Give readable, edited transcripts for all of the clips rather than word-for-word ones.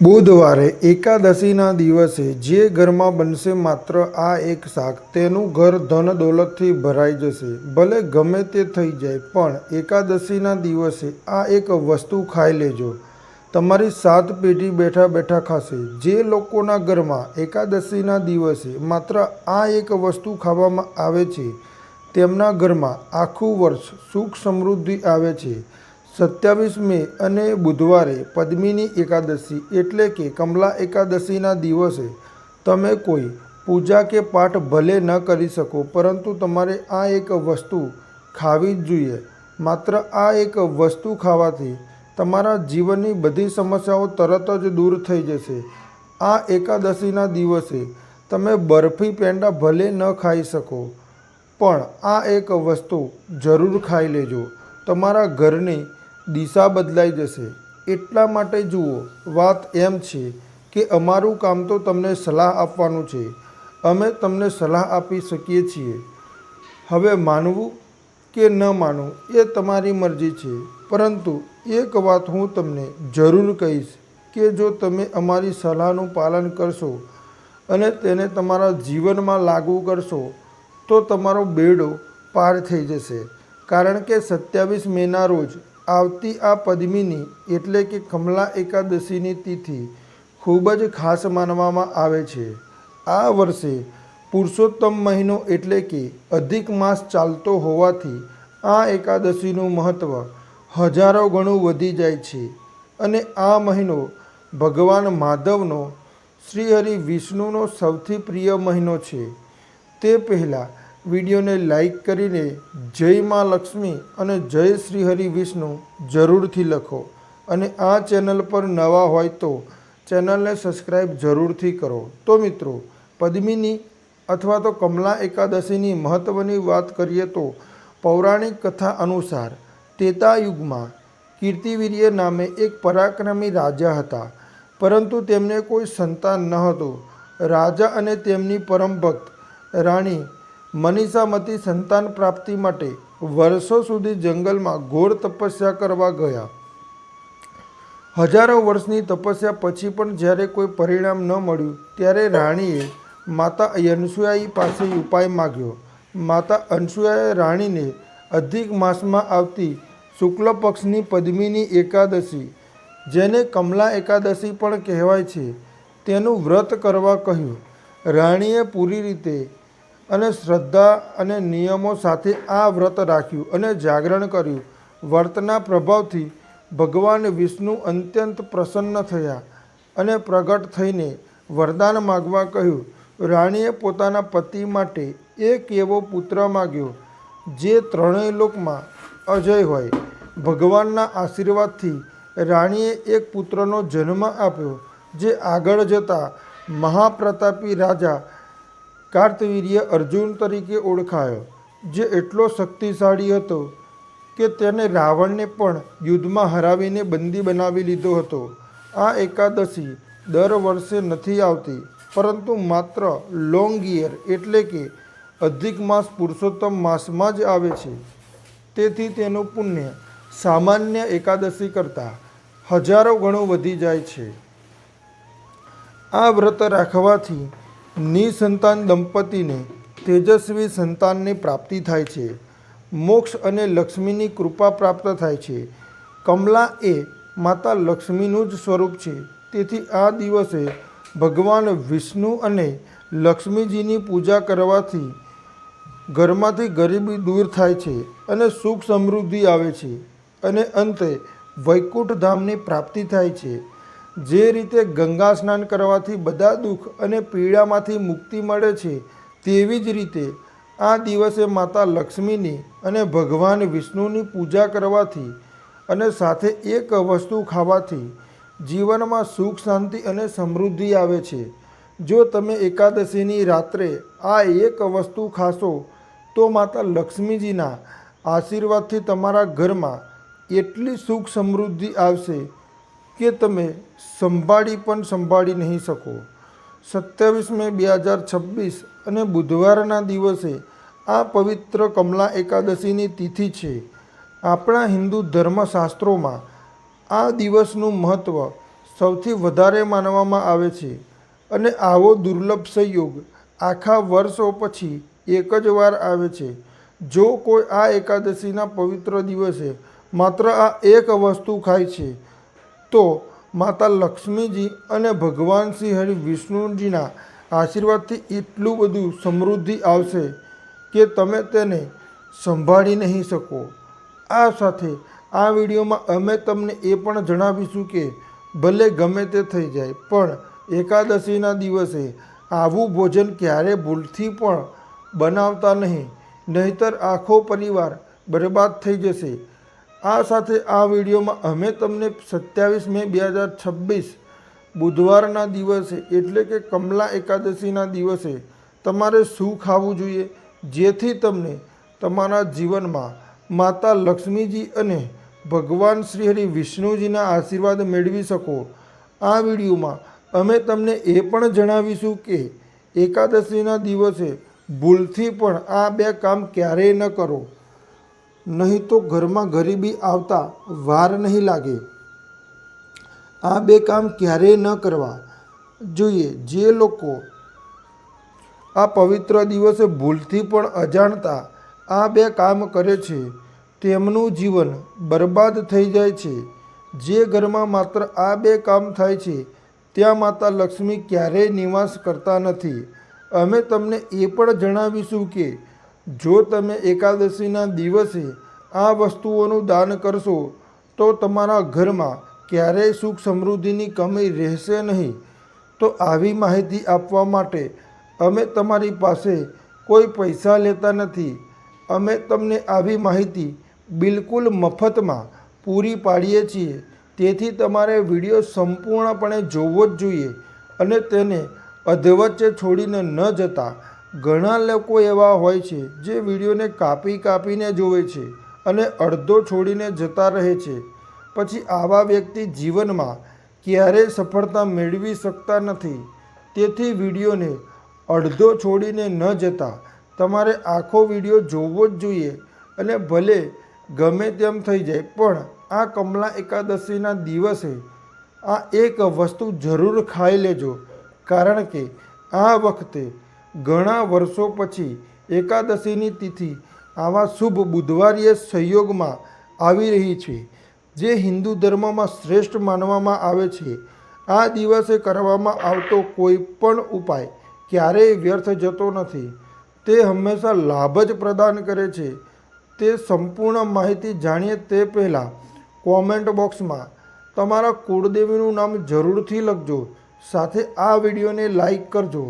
બુધવારે એકાદશીના દિવસે જે ઘરમાં બનશે માત્ર આ એક શાક, તેનું ઘર ધન દોલતથી ભરાઈ જશે. ભલે ગમે તે થઈ જાય, પણ એકાદશીના દિવસે આ એક વસ્તુ ખાઈ લેજો. તમારી 7 પેઢી બેઠા બેઠા ખાશે. જે લોકોના ઘરમાં એકાદશીના દિવસે માત્ર આ એક વસ્તુ ખાવામાં આવે છે, તેમના ઘરમાં આખું વર્ષ સુખ સમૃદ્ધિ આવે છે. 27 મે અને બુધવારે પદ્મિની એકાદશી એટલે કે કમલા એકાદશીના દિવસે તમે કોઈ પૂજા કે પાઠ ભલે ન કરી શકો, પરંતુ તમારે આ એક વસ્તુ ખાવી જ જોઈએ. માત્ર આ એક વસ્તુ ખાવાથી તમારા જીવનની બધી સમસ્યાઓ તરત જ દૂર થઈ જશે. આ એકાદશીના દિવસે તમે બરફી પેંડા ભલે ન ખાઈ શકો, પણ આ એક વસ્તુ જરૂર ખાઈ લેજો. તમારા ઘરની દિશા બદલાઈ જશે. એટલા માટે જુઓ, વાત એમ છે કે અમારું કામ તો તમને સલાહ આપવાનું છે. અમે તમને સલાહ આપી શકીએ છીએ. હવે માનવું કે ન માનવું એ તમારી મરજી છે, પરંતુ એક વાત હું તમને જરૂર કહીશ કે જો તમે અમારી સલાહનું પાલન કરશો અને તેને તમારા જીવનમાં લાગુ કરશો, તો તમારો બેડો પાર થઈ જશે. કારણ કે 27 મેના રોજ આવતી આ પદ્મિની એટલે કે કમલા એકાદશીની તિથિ ખૂબ જ ખાસ માનવામાં આવે છે. આ વર્ષે પુરુષોત્તમ મહિનો એટલે કે અધિક માસ ચાલતો હોવાથી આ એકાદશીનું મહત્ત્વ હજારો ગણું વધી જાય છે. અને આ મહિનો ભગવાન માધવનો, શ્રીહરિ વિષ્ણુનો સૌથી પ્રિય મહિનો છે. તે પહેલાં વિડીયોને લાઈક કરીને જય મા લક્ષ્મી અને જય શ્રી હરિ વિષ્ણુ જરૂરથી લખો. અને આ ચેનલ પર નવા હોય તો ચેનલને સબસ્ક્રાઈબ જરૂરથી કરો. તો મિત્રો, પદ્મિની અથવા તો કમલા એકાદશીની મહત્ત્વની વાત કરીએ તો પૌરાણિક કથા અનુસાર ત્રેતા યુગમાં કીર્તિવીર્ય નામે એક પરાક્રમી રાજા હતા, પરંતુ તેમને કોઈ સંતાન ન હતું. રાજા અને તેમની પરમ ભક્ત રાણી મનીષામતી સંતાન પ્રાપ્તિ માટે વર્ષો સુધી જંગલમાં ઘોર તપસ્યા કરવા ગયા. હજારો વર્ષની તપસ્યા પછી પણ જ્યારે કોઈ પરિણામ ન મળ્યું, ત્યારે રાણીએ માતા અનસૂયા પાસે ઉપાય માગ્યો. માતા અનસૂયાએ રાણીને અધિક માસમાં આવતી શુક્લ પક્ષની પદ્મિની એકાદશી, જેને કમલા એકાદશી પણ કહેવાય છે, તેનું વ્રત કરવા કહ્યું. રાણીએ પૂરી રીતે અને શ્રદ્ધા અને નિયમો સાથે આ વ્રત રાખ્યું અને જાગરણ કર્યું. વ્રતના પ્રભાવથી ભગવાન વિષ્ણુ અત્યંત પ્રસન્ન થયા અને પ્રગટ થઈને વરદાન માગવા કહ્યું. રાણીએ પોતાના પતિ માટે એક એવો પુત્ર માગ્યો જે ત્રણેય લોકમાં અજય હોય. ભગવાનના આશીર્વાદથી રાણીએ એક પુત્રનો જન્મ આપ્યો, જે આગળ જતાં મહાપ્રતાપી રાજા કાર્તવીર્ય અર્જુન તરીકે ઓળખાયો, જે એટલો શક્તિશાળી હતો કે તેને રાવણને પણ યુદ્ધમાં હરાવીને બંદી બનાવી લીધો હતો. આ એકાદશી દર વર્ષે નથી આવતી, પરંતુ માત્ર લોંગ યર એટલે કે અધિક માસ પુરુષોત્તમ માસમાં જ આવે છે. તેથી તેનું પુણ્ય સામાન્ય એકાદશી કરતાં હજારો ગણું વધી જાય છે. આ વ્રત રાખવાથી નિસંતાન દંપતીને તેજસ્વી સંતાનની પ્રાપ્તિ થાય છે. મોક્ષ અને લક્ષ્મીની કૃપા પ્રાપ્ત થાય છે. કમલા એ માતા લક્ષ્મીનું જ સ્વરૂપ છે. તેથી આ દિવસે ભગવાન વિષ્ણુ અને લક્ષ્મીજીની પૂજા કરવાથી ઘરમાંથી ગરીબી દૂર થાય છે અને સુખ સમૃદ્ધિ આવે છે, અને અંતે વૈકુંઠ ધામની પ્રાપ્તિ થાય છે. જે રીતે ગંગા સ્નાન કરવાથી બધા દુઃખ અને પીડામાંથી મુક્તિ મળે છે, તેવી જ રીતે આ દિવસે માતા લક્ષ્મીની અને ભગવાન વિષ્ણુની પૂજા કરવાથી અને સાથે એક વસ્તુ ખાવાથી જીવનમાં સુખ, શાંતિ અને સમૃદ્ધિ આવે છે. જો તમે એકાદશીની રાત્રે આ એક વસ્તુ ખાશો, તો માતા લક્ષ્મીજીના આશીર્વાદથી તમારા ઘરમાં એટલી સુખ સમૃદ્ધિ આવશે કે તમે સંભાળી નહીં શકો. 27 મે 2026 અને બુધવારના દિવસે આ પવિત્ર કમલા એકાદશીની તિથિ છે. આપણા હિન્દુ ધર્મશાસ્ત્રોમાં આ દિવસનું મહત્ત્વ સૌથી વધારે માનવામાં આવે છે અને આવો દુર્લભ સંયોગ આખા વર્ષો પછી એક જ વાર આવે છે. જો કોઈ આ એકાદશીના પવિત્ર દિવસે માત્ર આ એક વસ્તુ ખાય છે તો માતા લક્ષ્મીજી અને ભગવાન શ્રી હરિ વિષ્ણુજીના આશીર્વાદથી એટલું બધું સમૃદ્ધિ આવશે કે તમે તેને સંભાળી નહીં શકો. આ સાથે આ વિડીયોમાં અમે તમને એ પણ જણાવીશું કે ભલે ગમે તે થઈ જાય પણ એકાદશીના દિવસે આવું ભોજન ક્યારે ભૂલથી પણ બનાવતા નહીં, નહીંતર આખો પરિવાર બરબાદ થઈ જશે. આ સાથે આ વિડીયોમાં અમે તમને 27 મે 2026 બુધવારના દિવસે એટલે કે કમલા એકાદશીના દિવસે તમારે શું ખાવું જોઈએ જેથી તમને તમારા જીવનમાં માતા લક્ષ્મીજી અને ભગવાન શ્રી હરિ વિષ્ણુજીના આશીર્વાદ મેળવી શકો. આ વિડીયોમાં અમે તમને એ પણ જણાવીશું કે એકાદશીના દિવસે ભૂલથી પણ આ બે કામ ક્યારેય ન કરો, નહીં તો ઘરમાં ગરીબી આવતા વાર નહીં લાગે. આ બે કામ ક્યારેય ન કરવા જોઈએ. જે લોકો આ પવિત્ર દિવસે ભૂલથી પણ અજાણતા આ બે કામ કરે છે તેમનું જીવન બરબાદ થઈ જાય છે. જે ઘરમાં માત્ર આ બે કામ થાય છે ત્યાં માતા લક્ષ્મી ક્યારેય નિવાસ કરતા નથી. અમે તમને એ પણ જણાવીશું કે જો તમે એકાદશીના દિવસે આ વસ્તુઓનું દાન કરશો તો તમારા ઘરમાં ક્યારેય સુખ સમૃદ્ધિની કમી રહેશે નહીં. તો આવી માહિતી આપવા માટે અમે તમારી પાસે કોઈ પૈસા લેતા નથી. અમે તમને આવી માહિતી બિલકુલ મફતમાં પૂરી પાડીએ છીએ. તેથી તમારે વિડીયો સંપૂર્ણપણે જોવો જ જોઈએ અને તેને અધવચ્ચે છોડીને ન જતા. ઘણા લોકો એવા હોય છે જે વિડીયોને કાપીને જોવે છે અને અડધો છોડીને જતા રહે છે. પછી આવા વ્યક્તિ જીવનમાં ક્યારેય સફળતા મેળવી શકતા નથી. તેથી વિડીયોને અડધો છોડીને ન જતા તમારે આખો વિડીયો જોવો જ જોઈએ. અને ભલે ગમે તેમ થઈ જાય પણ આ કમલા એકાદશીના દિવસે આ એક વસ્તુ જરૂર ખાઈ લેજો, કારણ કે આ વખતે ઘણા વર્ષો પછી એકાદશીની તિથિ આવા શુભ બુધવારીય સંયોગમાં આવી રહી છે જે હિન્દુ ધર્મમાં શ્રેષ્ઠ માનવામાં આવે છે. આ દિવસે કરવામાં આવતો કોઈ પણ ઉપાય ક્યારેય વ્યર્થ જતો નથી. તે હંમેશા લાભ જ પ્રદાન કરે છે. તે સંપૂર્ણ માહિતી જાણીએ તે પહેલાં કોમેન્ટ બોક્સમાં તમારા કુળદેવીનું નામ જરૂરથી લખજો. સાથે આ વિડીયોને લાઈક કરજો.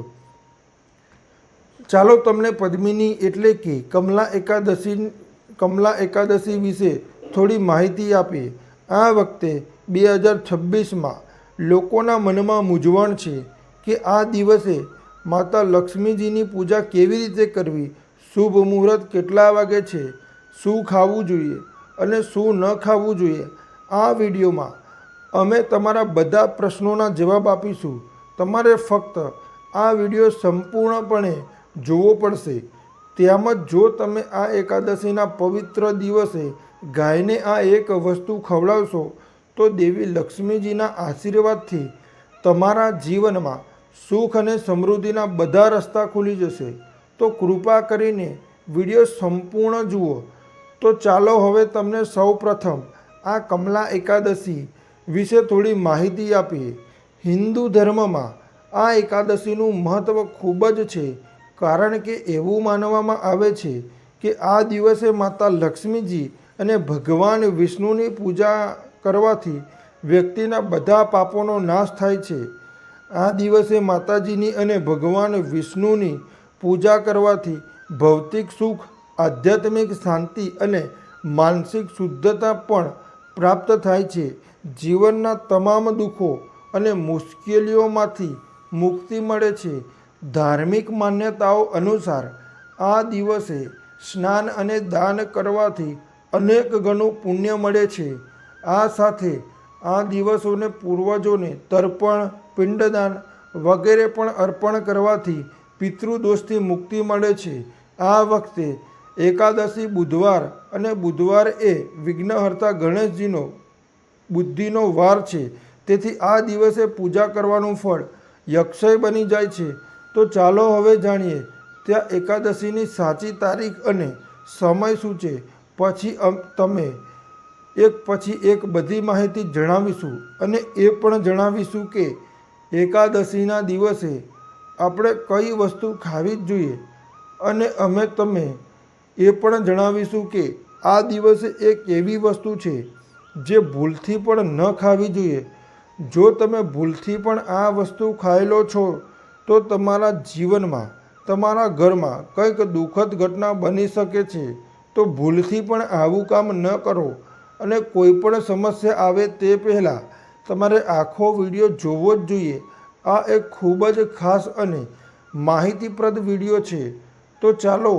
ચાલો તમને પદ્મિની એટલે કે કમલા એકાદશી વિશે થોડી માહિતી આપીએ. આ વખતે 2026માં લોકોના મનમાં મૂંઝવણ છે કે આ દિવસે માતા લક્ષ્મીજીની પૂજા કેવી રીતે કરવી, શુભ મુહૂર્ત કેટલા વાગે છે, શું ખાવું જોઈએ અને શું ન ખાવું જોઈએ. આ વિડીયોમાં અમે તમારા બધા પ્રશ્નોના જવાબ આપીશું. તમારે ફક્ત આ વિડીયો સંપૂર્ણપણે જોવો પડશે. તેમજ જો તમે આ એકાદશીના પવિત્ર દિવસે ગાયને આ એક વસ્તુ ખવડાવશો તો દેવી લક્ષ્મીજીના આશીર્વાદથી તમારા જીવનમાં સુખ અને સમૃદ્ધિના બધા રસ્તા ખુલી જશે. તો કૃપા કરીને વિડીયો સંપૂર્ણ જુઓ. તો ચાલો હવે તમને સૌપ્રથમ આ કમલા એકાદશી વિશે થોડી માહિતી આપીએ. હિન્દુ ધર્મમાં આ એકાદશીનું મહત્ત્વ ખૂબ જ છે, કારણ કે એવું માનવામાં આવે છે કે આ દિવસે માતા લક્ષ્મીજી અને ભગવાન વિષ્ણુની પૂજા કરવાથી વ્યક્તિના બધા પાપોનો નાશ થાય છે. આ દિવસે માતાજીની અને ભગવાન વિષ્ણુની પૂજા કરવાથી ભૌતિક સુખ, આધ્યાત્મિક શાંતિ અને માનસિક શુદ્ધતા પણ પ્રાપ્ત થાય છે. જીવનના તમામ દુઃખો અને મુશ્કેલીઓમાંથી મુક્તિ મળે છે. ધાર્મિક માન્યતાઓ અનુસાર આ દિવસે સ્નાન અને દાન કરવાથી અનેક ગણું પુણ્ય મળે છે. આ સાથે આ દિવસોને પૂર્વજોને તર્પણ, પિંડદાન વગેરે પણ અર્પણ કરવાથી પિતૃદોષથી મુક્તિ મળે છે. આ વખતે એકાદશી બુધવાર અને બુધવાર એ વિઘ્નહર્તા ગણેશજીનો બુદ્ધિનો વાર છે. તેથી આ દિવસે પૂજા કરવાનું ફળ યક્ષય બની જાય છે. તો ચાલો હવે જાણીએ ત્યાં એકાદશીની સાચી તારીખ અને સમય શું છે. પછી તમે એક પછી એક બધી માહિતી જણાવીશું અને એ પણ જણાવીશું કે એકાદશીના દિવસે આપણે કઈ વસ્તુ ખાવી જ જોઈએ અને અમે તમે એ પણ જણાવીશું કે આ દિવસે એક એવી વસ્તુ છે જે ભૂલથી પણ ન ખાવી જોઈએ. જો તમે ભૂલથી પણ આ વસ્તુ ખાઈ લો છો તો તમારા જીવનમાં તમારા ઘરમાં કંઈક દુઃખદ ઘટના બની શકે છે. તો ભૂલથી પણ આવું કામ ન કરો અને કોઈ પણ સમસ્યા આવે તે પહેલાં તમારે આખો વિડીયો જોવો જ જોઈએ. આ એક ખૂબ જ ખાસ અને માહિતીપ્રદ વિડીયો છે. તો ચાલો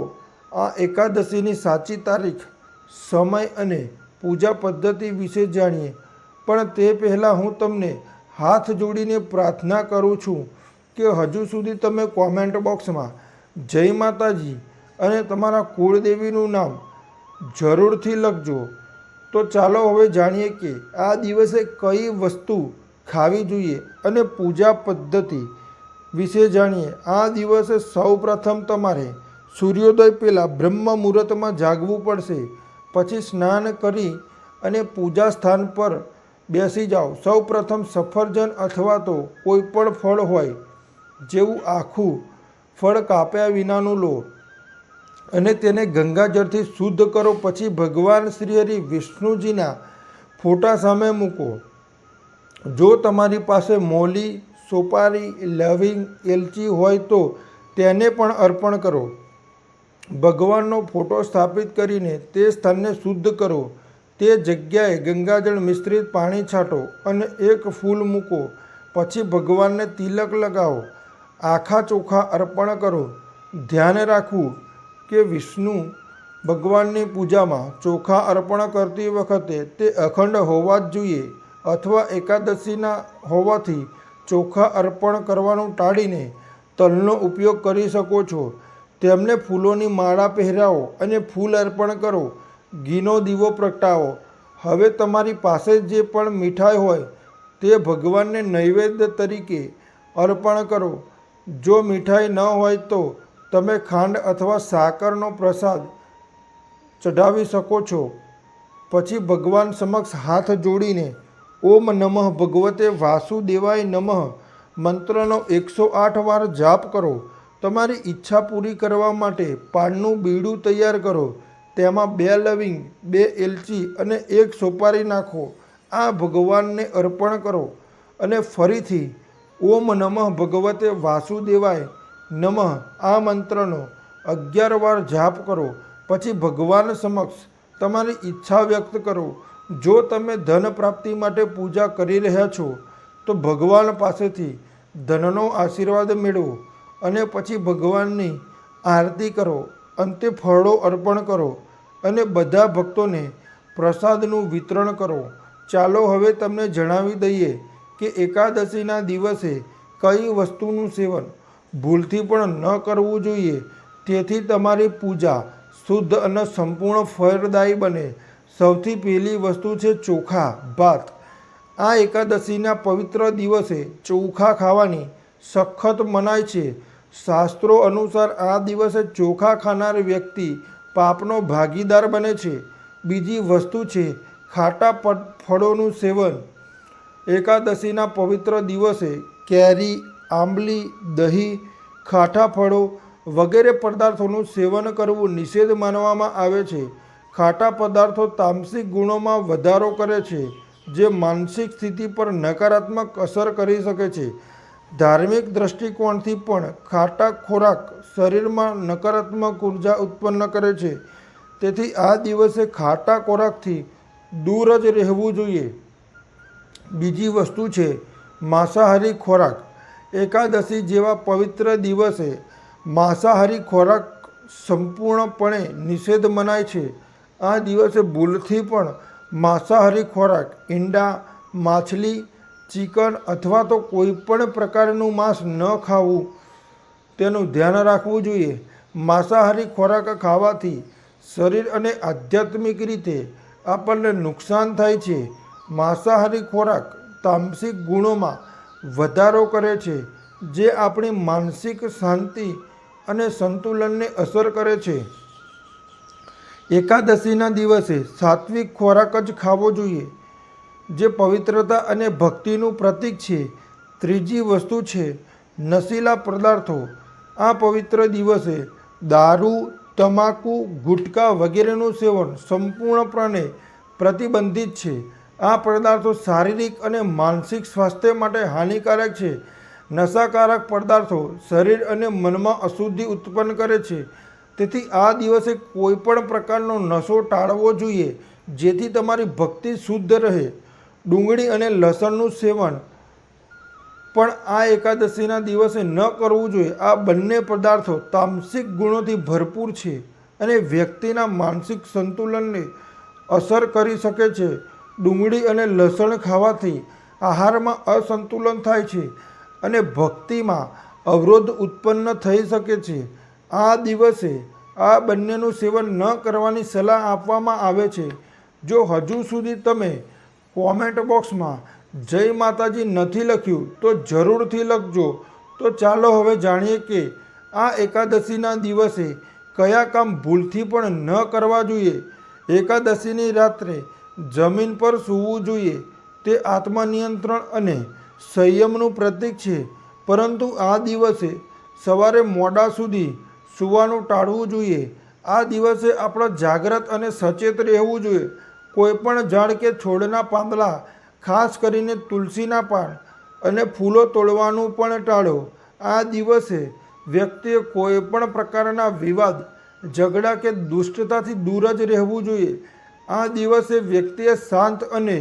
આ એકાદશીની સાચી તારીખ, સમય અને પૂજા પદ્ધતિ વિશે જાણીએ. પણ તે પહેલાં હું તમને હાથ જોડીને પ્રાર્થના કરું છું કે હજુ સુધી તમે કોમેન્ટ બોક્સમાં જય માતાજી અને તમારા કુળદેવીનું નામ જરૂરથી લખજો. તો ચાલો હવે જાણીએ કે આ દિવસે કઈ વસ્તુ ખાવી જોઈએ અને પૂજા પદ્ધતિ વિશે જાણીએ. આ દિવસે સૌ પ્રથમ તમારે સૂર્યોદય પહેલાં બ્રહ્મ મુહૂર્તમાં જાગવું પડશે. પછી સ્નાન કરી અને પૂજા સ્થાન પર બેસી જાઓ. સૌ પ્રથમ સફરજન અથવા તો કોઈ પણ ફળ હોય જેવું આખું ફળ કાપ્યા વિનાનું લો અને તેને ગંગાજળથી શુદ્ધ કરો. પછી ભગવાન શ્રી હરિ વિષ્ણુજીના ફોટા સામે મૂકો. જો તમારી પાસે મોલી, સોપારી, લવિંગ, એલચી હોય તો તેને પણ અર્પણ કરો. ભગવાનનો ફોટો સ્થાપિત કરીને તે સ્થાનને શુદ્ધ કરો. તે જગ્યાએ ગંગાજળ મિશ્રિત પાણી છાંટો અને એક ફૂલ મૂકો. પછી ભગવાનને તિલક લગાવો. આખા ચોખા અર્પણ કરો. ધ્યાન રાખવું કે વિષ્ણુ ભગવાનની પૂજામાં ચોખા અર્પણ કરતી વખતે તે અખંડ હોવા જ જોઈએ અથવા એકાદશીના હોવાથી ચોખા અર્પણ કરવાનું ટાળીને તલનો ઉપયોગ કરી શકો છો. તેમને ફૂલોની માળા પહેરાવો અને ફૂલ અર્પણ કરો. ઘીનો દીવો પ્રગટાવો. હવે તમારી પાસે જે પણ મીઠાઈ હોય તે ભગવાનને નૈવેદ્ય તરીકે અર્પણ કરો. જો મીઠાઈ ન હોય તો તમે ખાંડ અથવા સાકરનો પ્રસાદ ચઢાવી શકો છો. પછી ભગવાન સમક્ષ હાથ જોડીને ઓમ નમઃ ભગવતે વાસુદેવાય નમઃ મંત્રનો 108 વાર જાપ કરો. તમારી ઈચ્છા પૂરી કરવા માટે પાનનું બીડું તૈયાર કરો. તેમાં 2 લવિંગ, 2 એલચી અને 1 સોપારી નાખો. આ ભગવાનને અર્પણ કરો અને ફરીથી ઓમ નમઃ ભગવતે વાસુદેવાય નમઃ આ મંત્રનો 11 વાર જાપ કરો. પછી ભગવાન સમક્ષ તમારી ઈચ્છા વ્યક્ત કરો. જો તમે ધન પ્રાપ્તિ માટે પૂજા કરી રહ્યા છો તો ભગવાન પાસેથી ધનનો આશીર્વાદ મેળવો અને પછી ભગવાનની આરતી કરો. અંતે ફળો અર્પણ કરો અને બધા ભક્તોને પ્રસાદનું વિતરણ કરો. ચાલો હવે તમને જણાવી દઈએ કે એકાદશીના દિવસે કઈ વસ્તુનું સેવન ભૂલથી પણ ન કરવું જોઈએ તેથી તમારી પૂજા શુદ્ધ અને સંપૂર્ણ ફળદાયી બને. સૌથી પહેલી વસ્તુ છે ચોખા ભાત. આ એકાદશીના પવિત્ર દિવસે ચોખા ખાવાની સખત મનાઈ છે. શાસ્ત્રો અનુસાર આ દિવસે ચોખા ખાનાર વ્યક્તિ પાપનો ભાગીદાર બને છે. બીજી વસ્તુ છે ખાટા ફળોનું સેવન. એકાદશીના પવિત્ર દિવસે કેરી, આંબલી, દહીં, ખાટા ફળો વગેરે પદાર્થોનું સેવન કરવું નિષેધ માનવામાં આવે છે. ખાટા પદાર્થો તામસિક ગુણોમાં વધારો કરે છે જે માનસિક સ્થિતિ પર નકારાત્મક અસર કરી શકે છે. ધાર્મિક દૃષ્ટિકોણથી પણ ખાટા ખોરાક શરીરમાં નકારાત્મક ઉર્જા ઉત્પન્ન કરે છે. તેથી આ દિવસે ખાટા ખોરાકથી દૂર જ રહેવું જોઈએ. બીજી વસ્તુ છે માંસાહારી ખોરાક. એકાદશી જેવા પવિત્ર દિવસે માંસાહારી ખોરાક સંપૂર્ણપણે નિષેધ મનાય છે. આ દિવસે ભૂલથી પણ માંસાહારી ખોરાક ઈંડા, માછલી, ચિકન અથવા તો કોઈપણ પ્રકારનું માંસ ન ખાવું તેનું ધ્યાન રાખવું જોઈએ. માંસાહારી ખોરાક ખાવાથી શરીર અને આધ્યાત્મિક રીતે આપણને નુકસાન થાય છે. માંસાહારી ખોરાક તામસિક ગુણોમાં વધારો કરે છે, જે આપણી માનસિક શાંતિ અને સંતુલનને અસર કરે છે. એકાદશીના દિવસે સાત્વિક ખોરાક જ ખાવો જોઈએ, જે પવિત્રતા અને ભક્તિનું પ્રતીક છે. ત્રીજી વસ્તુ છે નશીલા પદાર્થો. આ પવિત્ર દિવસે દારૂ, તમાકુ, ગુટખા વગેરેનું સેવન સંપૂર્ણપણે પ્રતિબંધિત છે. આ પદાર્થો શારીરિક અને માનસિક સ્વાસ્થ્ય માટે હાનિકારક છે. નશાકારક પદાર્થો શરીર અને મનમાં અશુદ્ધિ ઉત્પન્ન કરે છે. તેથી આ દિવસે કોઈપણ પ્રકારનો નશો ટાળવો જોઈએ, જેથી તમારી ભક્તિ શુદ્ધ રહે. ડુંગળી અને લસણનું સેવન પણ આ એકાદશીના દિવસે ન કરવું જોઈએ. આ બંને પદાર્થો તામસિક ગુણોથી ભરપૂર છે અને વ્યક્તિના માનસિક સંતુલનને અસર કરી શકે છે. ડુંગળી અને લસણ ખાવાથી આહારમાં અસંતુલન થાય છે અને ભક્તિમાં અવરોધ ઉત્પન્ન થઈ શકે છે. આ દિવસે આ બંનેનું સેવન ન કરવાની સલાહ આપવામાં આવે છે. જો હજુ સુધી તમે કોમેન્ટ બોક્સમાં જય માતાજી નથી લખ્યું તો જરૂરથી લખજો. તો ચાલો હવે જાણીએ કે આ એકાદશીના દિવસે કયા કામ ભૂલથી પણ ન કરવા જોઈએ. એકાદશીની રાત્રે જમીન પર સૂવું જોઈએ. તે આત્મનિયંત્રણ અને સંયમનું પ્રતીક છે. પરંતુ આ દિવસે સવારે મોડા સુધી સૂવાનું ટાળવું જોઈએ. આ દિવસે આપણે જાગ્રત અને સચેત રહેવું જોઈએ. કોઈપણ ઝાડ કે છોડના પાંદડા, ખાસ કરીને તુલસીના પાન અને ફૂલો તોડવાનું પણ ટાળો. આ દિવસે વ્યક્તિએ કોઈપણ પ્રકારના વિવાદ, ઝઘડા કે દુષ્ટતાથી દૂર જ રહેવું જોઈએ. આ દિવસે વ્યક્તિએ શાંત અને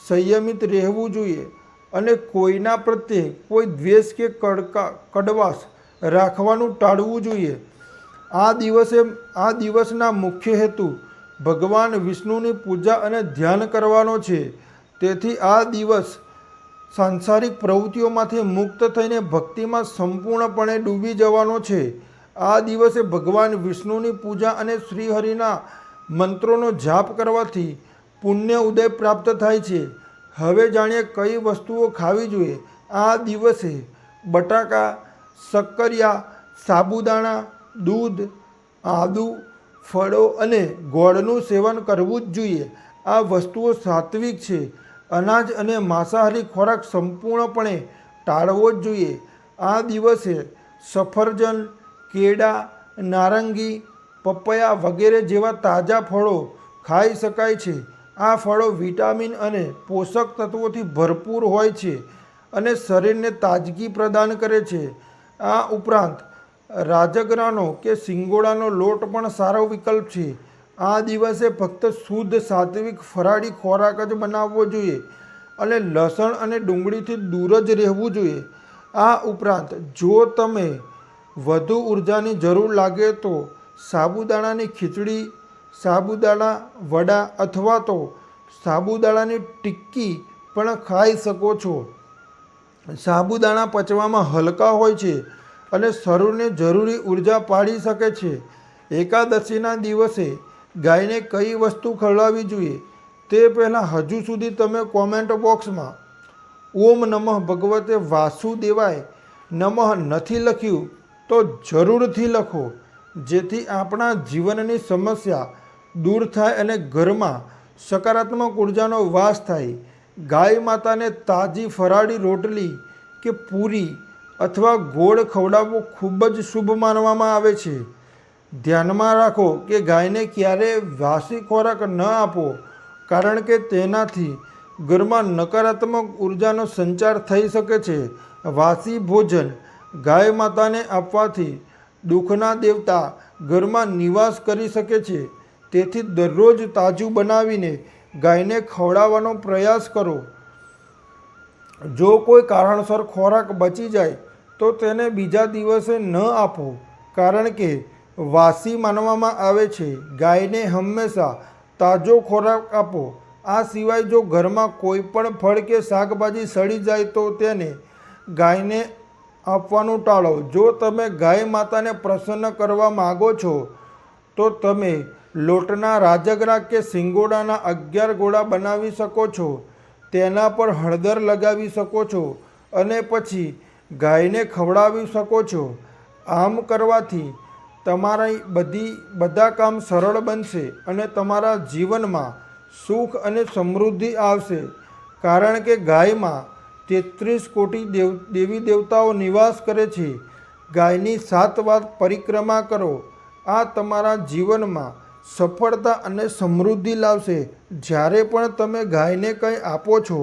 સંયમિત રહેવું જોઈએ અને કોઈના પ્રત્યે કોઈ દ્વેષ કે કડવાશ રાખવાનું ટાળવું જોઈએ. આ દિવસના મુખ્ય હેતુ ભગવાન વિષ્ણુની પૂજા અને ધ્યાન કરવાનો છે. તેથી આ દિવસ સાંસારિક પ્રવૃત્તિઓમાંથી મુક્ત થઈને ભક્તિમાં સંપૂર્ણપણે ડૂબી જવાનો છે. આ દિવસે ભગવાન વિષ્ણુની પૂજા અને શ્રીહરિના મંત્રોનો જાપ કરવાથી પુણ્ય ઉદય પ્રાપ્ત થાય છે. હવે જાણીએ કઈ વસ્તુઓ ખાવી જોઈએ. આ દિવસે બટાકા, શક્કરિયા, સાબુદાણા, દૂધ, આદુ, ફળો અને ગોળનું સેવન કરવું જ જોઈએ. આ વસ્તુઓ સાત્વિક છે. અનાજ અને માંસાહારી ખોરાક સંપૂર્ણપણે ટાળવો જ જોઈએ. આ દિવસે સફરજન, કેળા, નારંગી, પપૈયા વગેરે જેવા તાજા ફળો ખાઈ શકાય છે. આ ફળો વિટામિન અને પોષક તત્વોથી ભરપૂર હોય છે અને શરીરને તાજગી પ્રદાન કરે છે. આ ઉપરાંત રાજગરાનો કે સિંગોડાનો લોટ પણ સારો વિકલ્પ છે. આ દિવસે ફક્ત શુદ્ધ સાત્વિક ફરાળી ખોરાક જ બનાવવો જોઈએ અને લસણ અને ડુંગળીથી દૂર જ રહેવું જોઈએ. આ ઉપરાંત જો તમે વધુ ઉર્જાની જરૂર લાગે તો સાબુદાણાની ખીચડી, સાબુદાણા વડા અથવા તો સાબુદાણાની ટિક્કી પણ ખાઈ શકો છો. સાબુદાણા પચવામાં હલકા હોય છે અને શરીરને જરૂરી ઉર્જા પાડી શકે છે. એકાદશીના દિવસે ગાયને કઈ વસ્તુ ખવડાવવી જોઈએ તે પહેલાં હજુ સુધી તમે કોમેન્ટ બોક્સમાં ઓમ નમઃ ભગવતે વાસુદેવાય નમઃ નથી લખ્યું તો જરૂરથી લખો, જેથી આપણા જીવનની સમસ્યા દૂર થાય અને ઘરમાં સકારાત્મક ઉર્જાનો વાસ થાય. ગાય માતાને તાજી ફરાળી રોટલી કે પૂરી અથવા ગોળ ખવડાવવો ખૂબ જ શુભ માનવામાં આવે છે. ધ્યાનમાં રાખો કે ગાયને ક્યારેય વાસી ખોરાક ન આપો, કારણ કે તેનાથી ઘરમાં નકારાત્મક ઉર્જાનો સંચાર થઈ શકે છે. વાસી ભોજન ગાય માતાને આપવાથી દુઃખના દેવતા ઘરમાં નિવાસ કરી શકે છે. તેથી દરરોજ તાજું બનાવીને ગાયને ખવડાવવાનો પ્રયાસ કરો. જો કોઈ કારણસર ખોરાક બચી જાય તો તેને બીજા દિવસે ન આપો, કારણ કે વાસી માનવામાં આવે છે. ગાયને હંમેશા તાજો ખોરાક આપો. આ સિવાય જો ઘરમાં કોઈ પણ ફળ કે શાકભાજી સડી જાય તો તેને ગાયને આપવાનું ટાળો. જો તમે ગાય માતાને પ્રસન્ન કરવા માગો છો તો તમે લોટના રાજગરા કે સિંગોડાના 11 ગોળા બનાવી શકો છો. તેના પર હળદર લગાવી શકો છો અને પછી ગાયને ખવડાવી શકો છો. આમ કરવાથી તમારી બધા કામ સરળ બનશે અને તમારા જીવનમાં સુખ અને સમૃદ્ધિ આવશે. કારણ કે ગાયમાં 33 કોટી દેવી દેવતાઓ નિવાસ કરે છે. ગાયની 7 વાર પરિક્રમા કરો. આ તમારા જીવનમાં સફળતા અને સમૃદ્ધિ લાવશે. જ્યારે પણ તમે ગાયને કંઈ આપો છો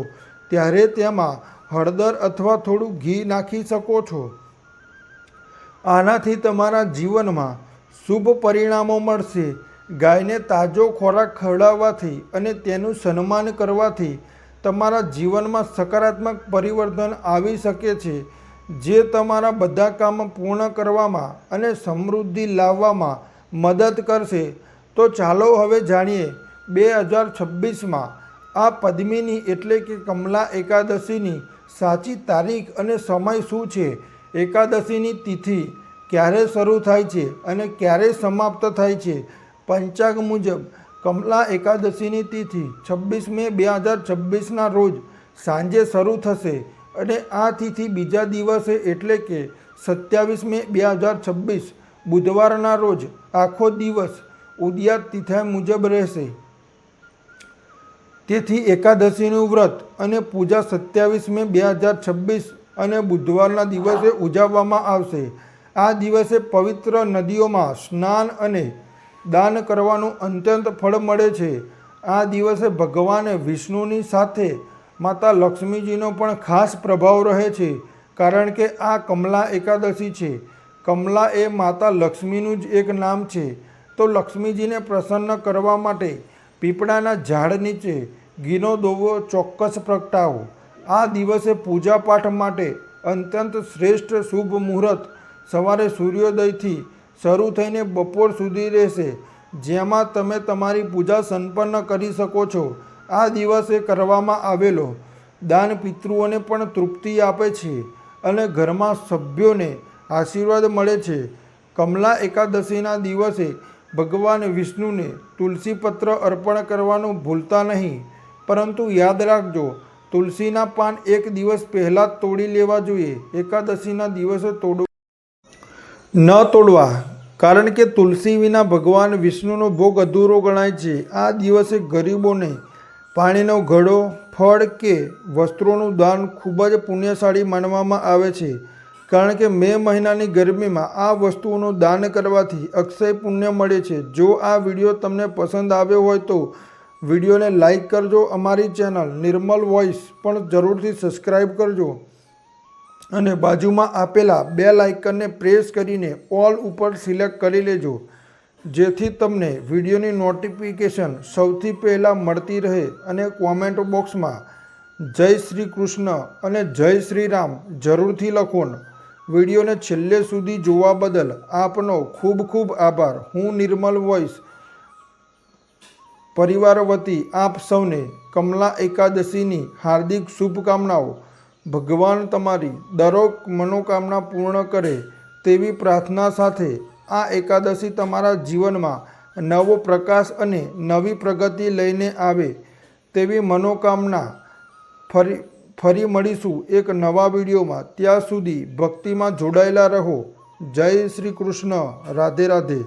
ત્યારે તેમાં હળદર અથવા થોડું ઘી નાખી શકો છો. આનાથી તમારા જીવનમાં શુભ પરિણામો મળશે. ગાયને તાજો ખોરાક ખવડાવવાથી અને તેનું સન્માન કરવાથી તમારા જીવનમાં સકારાત્મક પરિવર્તન આવી શકે છે, જે તમારા બધા કામ પૂર્ણ કરવામાં અને સમૃદ્ધિ લાવવામાં મદદ કરશે. તો ચાલો હવે જાણીએ 2026માં આ પદ્મિની એટલે કે કમલા એકાદશીની સાચી તારીખ અને સમય શું છે. એકાદશીની તિથિ ક્યારે શરૂ થાય છે અને ક્યારે સમાપ્ત થાય છે. પંચાંગ મુજબ કમલા એકાદશીની તિથિ 26 મે 2026ના રોજ સાંજે શરૂ થશે અને આ તિથિ બીજા દિવસે એટલે કે 27 મે 2026 બુધવારના રોજ આખો દિવસ ઉદયાત તિથિ મુજબ રહેશે. તેથી એકાદશીનું વ્રત અને પૂજા 27 મે 2026 અને બુધવારના દિવસે ઉજવવામાં આવશે. આ દિવસે પવિત્ર નદીઓમાં સ્નાન અને દાન કરવાનું અત્યંત ફળ મળે છે. આ દિવસે ભગવાન વિષ્ણુની સાથે માતા લક્ષ્મીજીનો પણ ખાસ પ્રભાવ રહે છે, કારણ કે આ કમલા એકાદશી છે. કમલા એ માતા લક્ષ્મીનું જ એક નામ છે. તો લક્ષ્મીજીને પ્રસન્ન કરવા માટે પીપળાના ઝાડ નીચે ઘીનો દોવો ચોક્કસ પ્રગટાવો. આ દિવસે પૂજાપાઠ માટે અત્યંત શ્રેષ્ઠ શુભ મુહૂર્ત સવારે સૂર્યોદયથી શરૂ થઈને બપોર સુધી રહેશે, જેમાં તમે તમારી પૂજા સંપન્ન કરી શકો છો. આ દિવસે કરવામાં આવેલો દાન પિતૃઓને પણ તૃપ્તિ આપે છે અને ઘરમાં સભ્યોને આશીર્વાદ મળે છે. કમલા એકાદશીના દિવસે ભગવાન વિષ્ણુને તુલસી પત્ર અર્પણ કરવાનું ભૂલતા નહીં. પરંતુ યાદ રાખજો, તુલસીના પાન એક દિવસ પહેલાં જ તોડી લેવા જોઈએ. એકાદશીના દિવસે ન તોડવા, કારણ કે તુલસી વિના ભગવાન વિષ્ણુનો ભોગ અધૂરો ગણાય છે. આ દિવસે ગરીબોને પાણીનો ઘડો, ફળ કે વસ્ત્રોનું દાન ખૂબ જ પુણ્યશાળી માનવામાં આવે છે, કારણ કે મે મહિનાની ગરમીમાં આ વસ્તુઓનું દાન કરવાથી અક્ષય પુણ્ય મળે છે. જો આ વિડીયો તમને પસંદ આવ્યો હોય તો વિડીયોને લાઈક કરજો. અમારી ચેનલ નિર્મલ વોઇસ પણ જરૂરથી સબસ્ક્રાઈબ કરજો અને બાજુમાં આપેલા બેલ આઇકનને પ્રેસ કરીને ઓલ ઉપર સિલેક્ટ કરી લેજો, જેથી તમને વિડીયોની નોટિફિકેશન સૌથી પહેલાં મળતી રહે. અને કોમેન્ટ બોક્સમાં જય શ્રી કૃષ્ણ અને જય શ્રી રામ જરૂરથી લખો. વિડીયોને છેલ્લે સુધી જોવા બદલ આપનો ખૂબ ખૂબ આભાર. હું નિર્મલ વોઇસ પરિવાર વતી આપ સૌને કમલા એકાદશીની હાર્દિક શુભકામનાઓ. ભગવાન તમારી દરેક મનોકામના પૂર્ણ કરે તેવી પ્રાર્થના સાથે આ એકાદશી તમારા જીવનમાં નવો પ્રકાશ અને નવી પ્રગતિ લઈને આવે તેવી મનોકામના. ફરી મળીશું એક નવા વિડીયોમાં. ત્યાં સુધી ભક્તિમાં જોડાયેલા રહો. જય શ્રી કૃષ્ણ. રાધે રાધે.